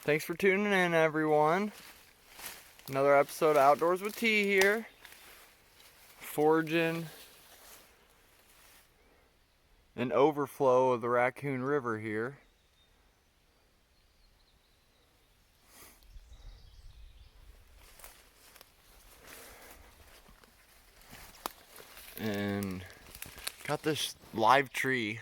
Thanks for tuning in, everyone. Another episode of Outdoors with T here. Foraging an overflow of the Raccoon River here. And got this live tree.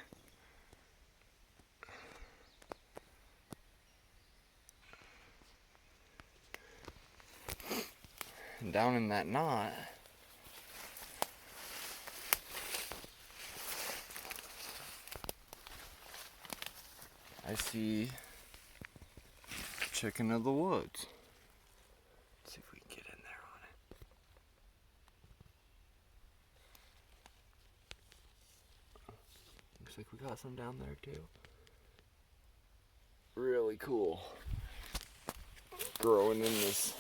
And down in that knot, I see chicken of the woods. Let's see if we can get in there on it. Looks like we got some down there too. Really cool. Growing in this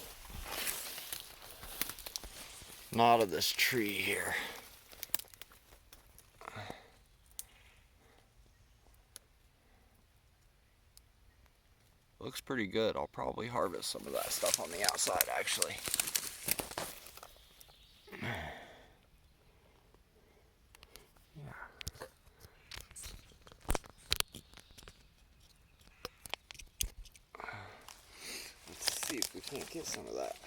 knot of this tree here. Looks pretty good. I'll probably harvest some of that stuff on the outside, actually. Yeah. Let's see if we can't get some of that.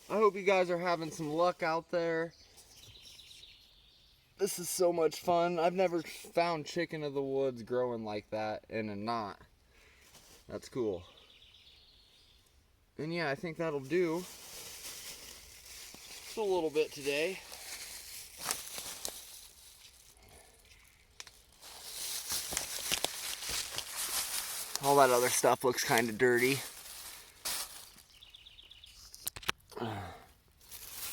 I hope you guys are having some luck out there. This is so much fun. I've never found chicken of the woods growing like that in a knot. That's cool. And yeah, I think that'll do. Just a little bit today. All that other stuff looks kind of dirty.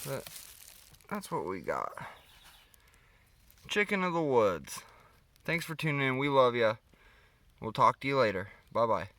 But that's what we got. Chicken of the woods. Thanks for tuning in. We love you. We'll talk to you later. Bye-bye.